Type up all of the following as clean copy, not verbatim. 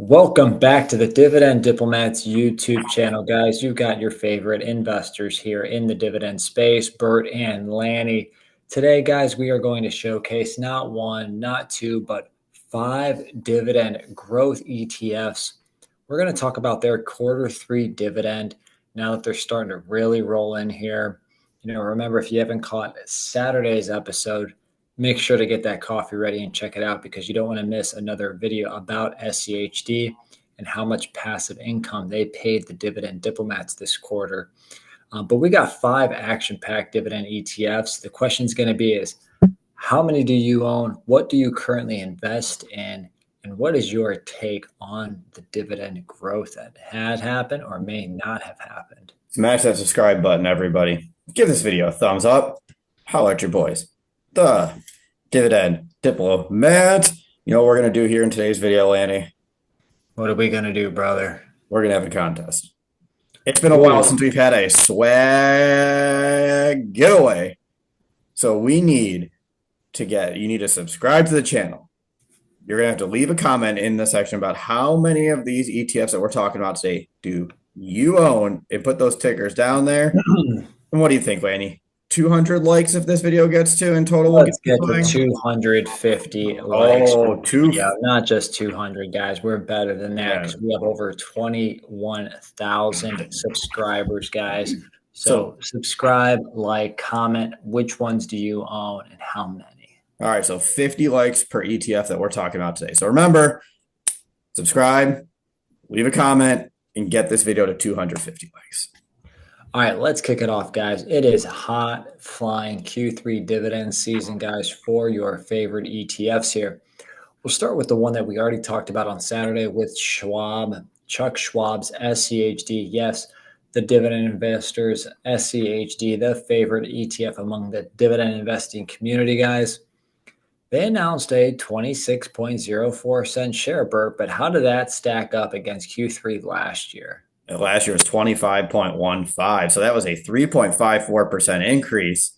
Welcome back to the Dividend Diplomats YouTube channel, guys. You got your favorite investors here in the dividend space, Bert and Lanny. Today, guys, we are going to showcase not one, not two, but 5 dividend growth ETFs. We're going to talk about their Q3 dividend now that they're starting to really roll in here. Remember, if you haven't caught Saturday's episode, make sure to get that coffee ready and check it out because you don't want to miss another video about SCHD and how much passive income they paid the dividend diplomats this quarter. But we got 5 action-packed dividend ETFs. The question is going to be how many do you own? What do you currently invest in? And what is your take on the dividend growth that had happened or may not have happened? Smash that subscribe button, everybody. Give this video a thumbs up. Holler at your boys. The Dividend Diplomats. You know what we're going to do here in today's video, Lanny? What are we going to do, brother? We're going to have a contest. It's been a while since we've had a swag giveaway. So you need to subscribe to the channel. You're going to have to leave a comment in the section about how many of these ETFs that we're talking about today do you own, and put those tickers down there. And what do you think, Lanny? 200 likes if this video gets to in total. Let's get to 250 likes. Yeah, not just 200, guys. We're better than that because we have over 21,000 subscribers, guys. So subscribe, like, comment. Which ones do you own and how many? All right, so 50 likes per ETF that we're talking about today. So remember, subscribe, leave a comment, and get this video to 250 likes. All right, let's kick it off, guys. It is hot flying Q3 dividend season, guys, for your favorite ETFs here. We'll start with the one that we already talked about on Saturday with Chuck Schwab's SCHD. Yes, the dividend investors, SCHD, the favorite ETF among the dividend investing community, guys. They announced a 26.04 share, Bert, but how did that stack up against Q3 last year? Last year was 25.15, so that was a 3.54% increase,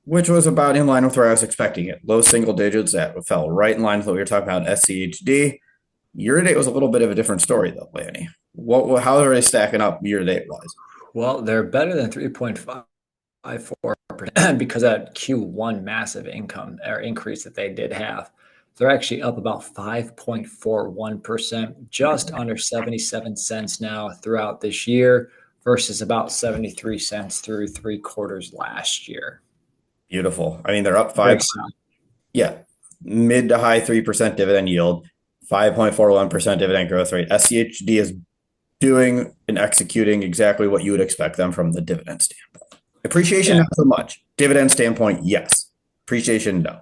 which was about in line with where I was expecting it. Low single digits, that fell right in line with what we were talking about in SCHD. Year-to-date was a little bit of a different story, though, Lanny. How are they stacking up year-to-date wise? Well, they're better than 3.54% because of that Q1 massive income or increase that they did have. They're actually up about 5.41%, just under 77 cents now throughout this year versus about 73 cents through 3 quarters last year. Beautiful. I mean, they're up 5. Yeah, mid to high 3% dividend yield, 5.41% dividend growth rate. SCHD is doing and executing exactly what you would expect them from the dividend standpoint. Appreciation, not so much. Dividend standpoint, yes. Appreciation, no.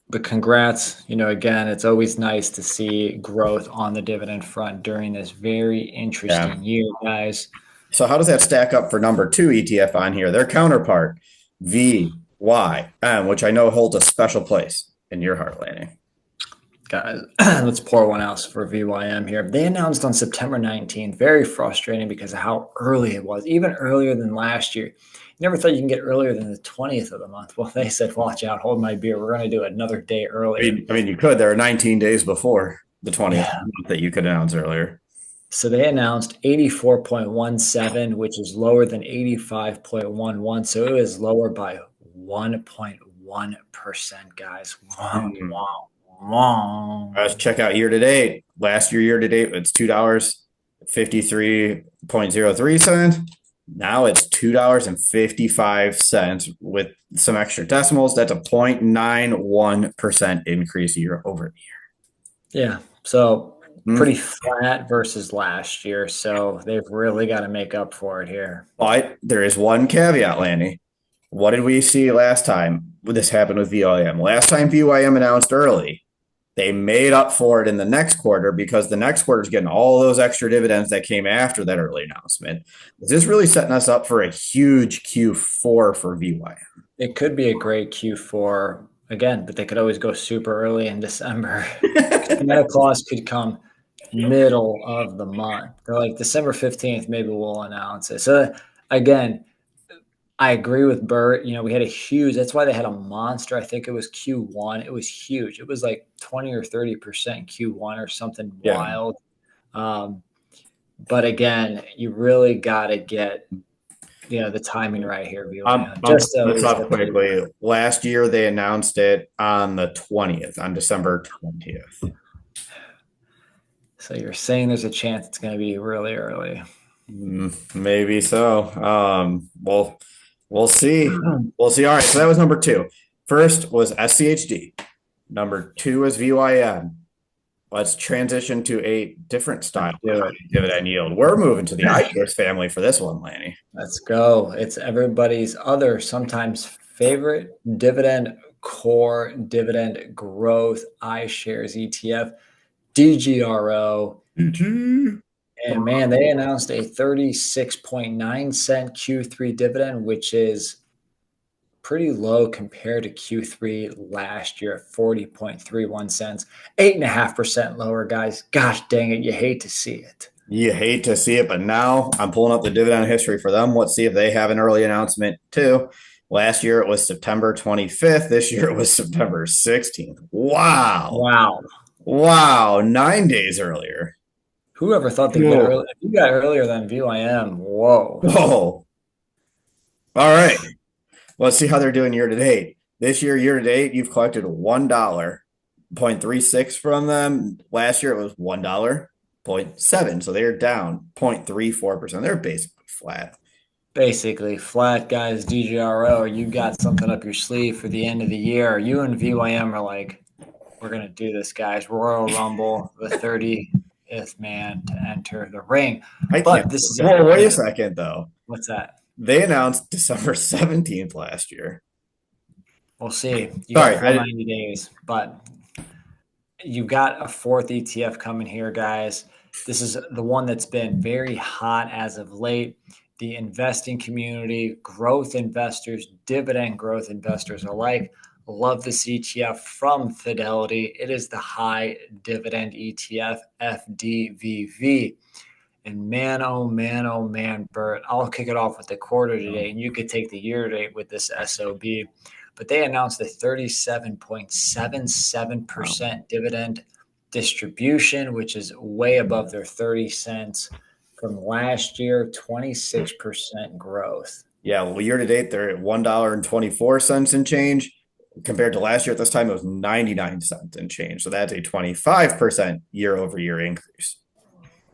But congrats. Again, it's always nice to see growth on the dividend front during this very interesting year, guys. So how does that stack up for number 2 ETF on here? Their counterpart, VYM, which I know holds a special place in your heart, Lanny. Guys, let's pour one out for VYM here. They announced on September 19th, very frustrating because of how early it was, even earlier than last year. You never thought you can get earlier than the 20th of the month. Well, they said, watch out, hold my beer. We're going to do another day earlier. I mean, you could. There are 19 days before the 20th that you could announce earlier. So they announced 84.17, which is lower than 85.11. So it was lower by 1.1%, guys. Wow. Let's check out year-to-date. Last year to date, it's $2.53.03. Now it's $2.55 with some extra decimals. That's a 0.91% increase year over year. Yeah, so pretty flat versus last year. So they've really got to make up for it here. But there is one caveat, Lanny. What did we see last time this happened with VYM? Last time VYM announced early, they made up for it in the next quarter because the next quarter is getting all those extra dividends that came after that early announcement. Is this really setting us up for a huge Q4 for VYM? It could be a great Q4 again, but they could always go super early in December. Santa Claus could come middle of the month. They're like December 15th, maybe we'll announce it. So again, I agree with Bert. We had a huge, that's why they had a monster. I think it was Q1. It was huge. It was like 20 or 30% Q1 or something wild. But again, you really got to get the timing right here, I'm VYM. pulling Just so this it's up going to be quickly. Last year they announced it on the 20th, on December 20th. so you're saying there's a chance it's going to be really early. Maybe so. We'll see. We'll see. All right, so that was number 2. First was SCHD. Number 2 is VYM. Let's transition to a different style dividend yield. We're moving to the iShares family for this one, Lanny. Let's go. It's everybody's other, sometimes favorite dividend core, dividend growth, iShares ETF, DGRO. And man, they announced a 36.9 cent Q3 dividend, which is pretty low compared to Q3 last year at 40.31 cents, 8.5% lower, guys. Gosh dang it. You hate to see it. You hate to see it, but now I'm pulling up the dividend history for them. Let's see if they have an early announcement too. Last year it was September 25th. This year it was September 16th. Wow. 9 days earlier. Whoever thought they'd get early? If you got earlier than VYM, whoa. All right. Let's see how they're doing year to date. This year to date, you've collected $1.36 from them. Last year it was $1.07. So they're down 0.34%. They're basically flat. Basically flat, guys. DGRO, you got something up your sleeve for the end of the year. You and VYM are like, we're going to do this, guys. Royal Rumble, the 30th man to enter the ring. But this is wait a second, though. What's that? They announced December 17th last year. We'll see. You got 90 days, but you've got a 4th ETF coming here, guys. This is the one that's been very hot as of late. The investing community, growth investors, dividend growth investors alike love this ETF from Fidelity. It is the high dividend ETF, FDVV. And man, oh man, Bert, I'll kick it off with the quarter today, and you could take the year to date with this SOB. But they announced a 37.77% dividend distribution, which is way above their 30 cents from last year, 26% growth. Yeah, well, year to date, they're at $1.24 and change. Compared to last year at this time, it was 99 cents and change. So that's a 25% year over year increase.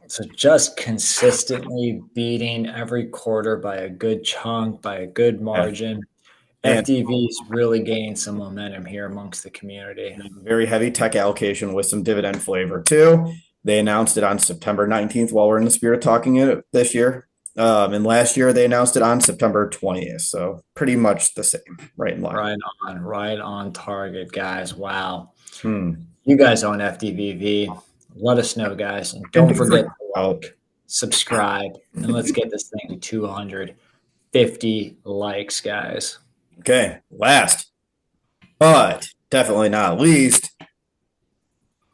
So just consistently beating every quarter by a good chunk, by a good margin. FDV is really gaining some momentum here amongst the community. Very heavy tech allocation with some dividend flavor too. They announced it on September 19th while we're in the spirit talking it this year. And last year they announced it on September 20th. So pretty much the same, right in line. Right on target, guys. Wow. You guys own FDVV. Let us know, guys. And don't forget to like, subscribe, and let's get this thing to 250 likes, guys. Okay, last, but definitely not least,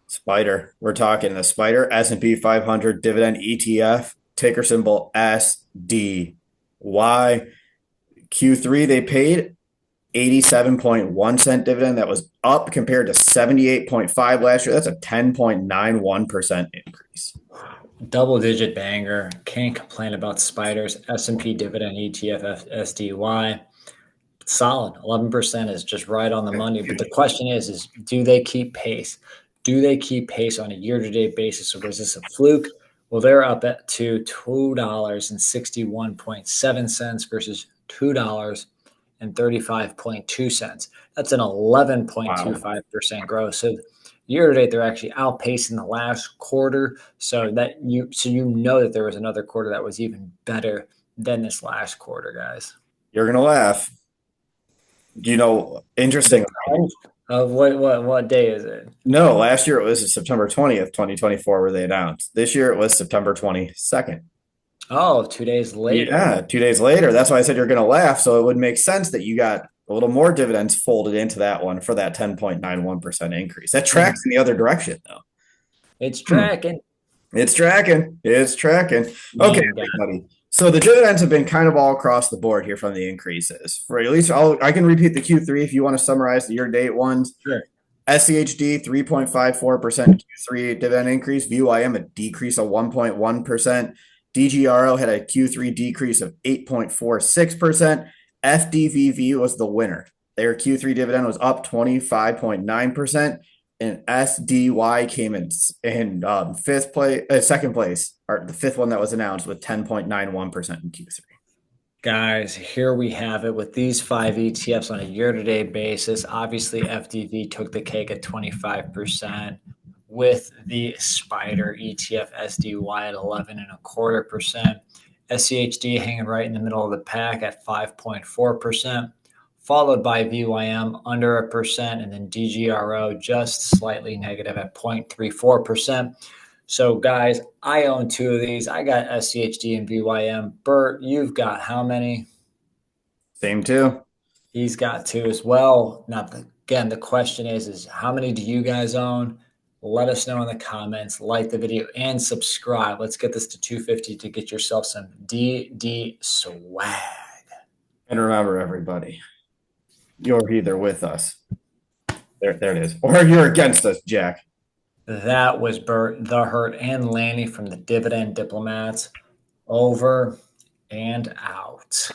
Spider. We're talking the Spider S&P 500 dividend ETF, ticker symbol SDY. Q3, they paid 87.1 cent dividend. That was up compared to 78.5 last year. That's a 10.91% increase. Double-digit banger. Can't complain about Spider's S&P dividend ETF SDY. Solid. 11% is just right on the money. But the question is do they keep pace? Do they keep pace on a year-to-date basis, or was this a fluke? Well, they're up to $2.61.7 versus $2.35.2. That's an 11.25% growth. So year-to-date, they're actually outpacing the last quarter. So you know that there was another quarter that was even better than this last quarter, guys. You're gonna laugh. Interesting. Of what day is it? No, last year it was September 20th, 2024, where they announced. This year it was September 22nd. Oh, 2 days later. Yeah, 2 days later. That's why I said you're going to laugh. So it would make sense that you got a little more dividends folded into that one for that 10.91% increase. That tracks in the other direction, though. It's tracking. It's tracking. Okay, everybody. So the dividends have been kind of all across the board here from the increases. For at least I can repeat the Q3 if you want to summarize the year-to-date ones. Sure. SCHD 3.54% Q3 dividend increase. VYM a decrease of 1.1%. DGRO had a Q3 decrease of 8.46%. FDVV was the winner. Their Q3 dividend was up 25.9%. And SDY came in fifth place, second place, or the fifth one that was announced with 10.91% in Q3. Guys, here we have it with these 5 ETFs on a year-to-date basis. Obviously, FDV took the cake at 25%, with the Spider ETF SDY at 11.25%. SCHD hanging right in the middle of the pack at 5.4%, followed by VYM under 1%, and then DGRO just slightly negative at 0.34%. So, guys, I own two of these. I got SCHD and VYM. Bert, you've got how many? Same too. He's got two as well. Now, again, the question is how many do you guys own? Let us know in the comments. Like the video and subscribe. Let's get this to 250 to get yourself some DD swag. And remember, everybody, you're either with us. There it is. Or you're against us, Jack. That was Bert, the Hurt, and Lanny from the Dividend Diplomats. Over and out.